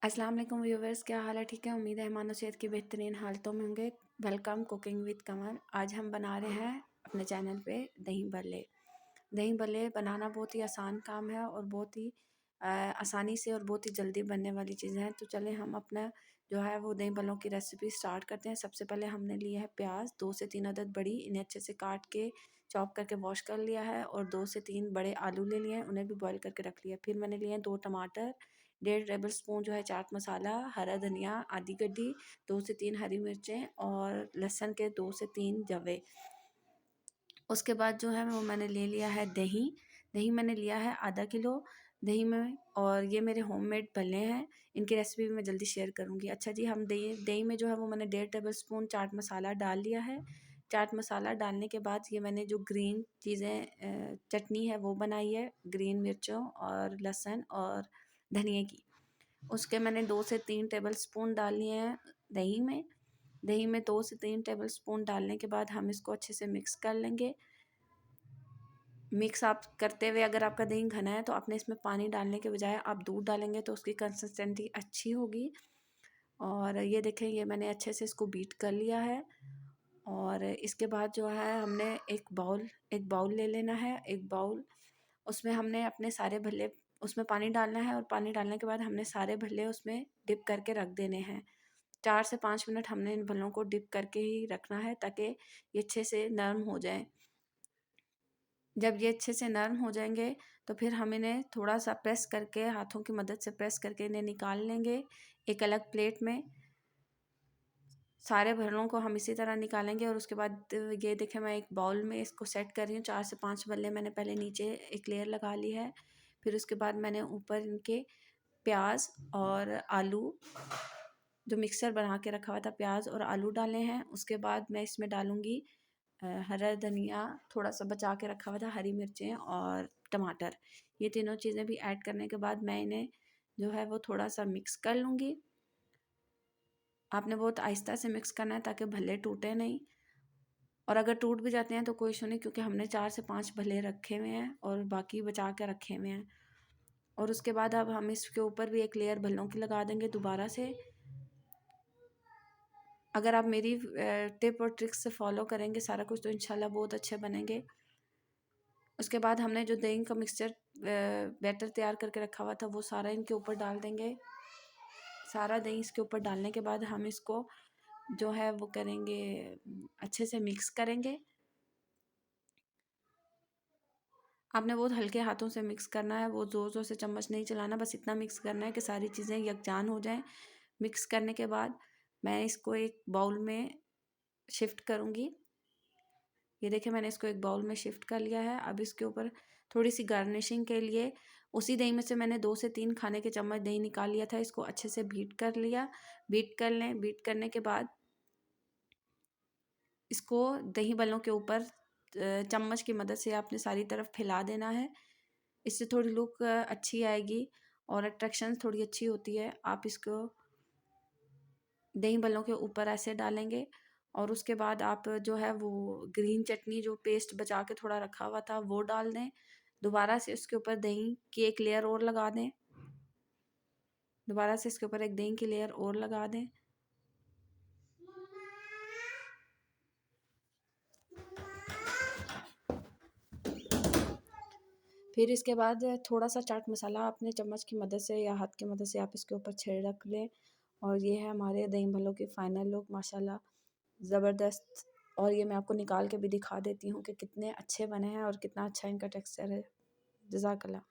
अस्सलाम वालेकुम व्यूवर्स, क्या हाल है? ठीक है, उम्मीद है हमारा सेहत की बेहतरीन हालतों में होंगे। वेलकम कुकिंग विद कमर। आज हम बना रहे हैं अपने चैनल पे दही भल्ले। दही भल्ले बनाना बहुत ही आसान काम है और बहुत ही आसानी से और बहुत ही जल्दी बनने वाली चीज़ है। तो चलें हम अपना जो है वो दही भल्लों की रेसिपी स्टार्ट करते हैं। सबसे पहले हमने लिया है प्याज, 2 से 3 अदद बड़ी, इन्हें अच्छे से काट के चॉप करके वॉश कर लिया है और 2 से 3 बड़े आलू ले लिए हैं, उन्हें भी बॉईल करके रख लिया। फिर मैंने लिए हैं 2 टमाटर, 1.5 टेबल स्पून जो है चाट मसाला, हरा धनिया आधी गड्डी, 2 से 3 हरी मिर्चें और लहसुन के 2 से 3 जवे। उसके बाद जो है वो मैंने ले लिया है दही। दही मैंने लिया है आधा किलो दही में, और ये मेरे होममेड भल्ले हैं। इनकी रेसिपी भी मैं जल्दी शेयर करूँगी। अच्छा जी, हम दही दही में जो है वो मैंने 1.5 टेबल स्पून चाट मसाला डाल लिया है। चाट मसाला डालने के बाद ये मैंने जो ग्रीन चीज़ें चटनी है वो बनाई है, ग्रीन मिर्चों और लहसुन और धनिए की। उसके मैंने 2 से 3 टेबल स्पून डाल लिए हैं दही में। दही में 2 से 3 टेबल स्पून डालने के बाद हम इसको अच्छे से मिक्स कर लेंगे। मिक्स आप करते हुए अगर आपका दही घना है तो आपने इसमें पानी डालने के बजाय आप दूध डालेंगे तो उसकी कंसिस्टेंसी अच्छी होगी। और ये देखें, ये मैंने अच्छे से इसको बीट कर लिया है। और इसके बाद जो है हमने एक बाउल ले लेना है। एक बाउल, उसमें हमने अपने सारे भल्ले उसमें पानी डालना है और पानी डालने के बाद हमने सारे भल्ले उसमें डिप करके रख देने हैं। 4 से 5 मिनट हमने इन भल्लों को डिप करके ही रखना है ताकि ये अच्छे से नरम हो जाएँ। जब ये अच्छे से नरम हो जाएंगे तो फिर हम इन्हें थोड़ा सा प्रेस करके, हाथों की मदद से प्रेस करके इन्हें निकाल लेंगे एक अलग प्लेट में। सारे भल्लों को हम इसी तरह निकालेंगे और उसके बाद ये देखें, मैं एक बाउल में इसको सेट कर रही हूँ। 4 से 5 भल्ले मैंने पहले नीचे एक लेयर लगा ली है। फिर उसके बाद मैंने ऊपर इनके प्याज और आलू, जो मिक्सर बना के रखा हुआ था, प्याज और आलू डाले हैं। उसके बाद मैं इसमें डालूँगी हरा धनिया, थोड़ा सा बचा के रखा हुआ था, हरी मिर्चें और टमाटर। ये तीनों चीज़ें भी ऐड करने के बाद मैं इन्हें जो है वो थोड़ा सा मिक्स कर लूँगी। आपने बहुत आहिस्ता से मिक्स करना है ताकि भल्ले टूटे नहीं, और अगर टूट भी जाते हैं तो कोई इशू नहीं, क्योंकि हमने 4 से 5 भल्ले रखे हुए हैं और बाकी बचा के रखे हुए हैं। और उसके बाद अब हम इसके ऊपर भी एक लेयर भल्लों की लगा देंगे दोबारा से। अगर आप मेरी टिप और ट्रिक्स से फॉलो करेंगे सारा कुछ तो इंशाल्लाह बहुत अच्छे बनेंगे। उसके बाद हमने जो दही का मिक्सचर बैटर तैयार करके रखा हुआ था वो सारा इनके ऊपर डाल देंगे। सारा दही इसके ऊपर डालने के बाद हम इसको जो है वो करेंगे, अच्छे से मिक्स करेंगे। आपने बहुत हल्के हाथों से मिक्स करना है, वो ज़ोर ज़ोर से चम्मच नहीं चलाना, बस इतना मिक्स करना है कि सारी चीज़ें यकजान हो जाएं। मिक्स करने के बाद मैं इसको एक बाउल में शिफ्ट करूँगी। ये देखिए, मैंने इसको एक बाउल में शिफ्ट कर लिया है। अब इसके ऊपर थोड़ी सी गार्निशिंग के लिए उसी दही में से मैंने 2 से 3 खाने के चम्मच दही निकाल लिया था। इसको अच्छे से बीट कर लिया। बीट कर लें। बीट करने के बाद इसको दही बल्लों के ऊपर चम्मच की मदद से आपने सारी तरफ फैला देना है। इससे थोड़ी लुक अच्छी आएगी और अट्रैक्शन थोड़ी अच्छी होती है। आप इसको दही बल्लों के ऊपर ऐसे डालेंगे और उसके बाद आप जो है वो ग्रीन चटनी, जो पेस्ट बचा के थोड़ा रखा हुआ था, वो डाल दें। दोबारा से उसके ऊपर दही की एक लेयर और लगा दें। दोबारा से इसके ऊपर एक दही की लेयर और लगा दें। फिर इसके बाद थोड़ा सा चाट मसाला अपने चम्मच की मदद से या हाथ की मदद से आप इसके ऊपर छिड़क लें। और ये है हमारे दही भल्लों की फ़ाइनल लुक, माशाल्लाह ज़बरदस्त। और ये मैं आपको निकाल के भी दिखा देती हूँ कि कितने अच्छे बने हैं और कितना अच्छा इनका टेक्सचर है। जज़ाकल्लाह।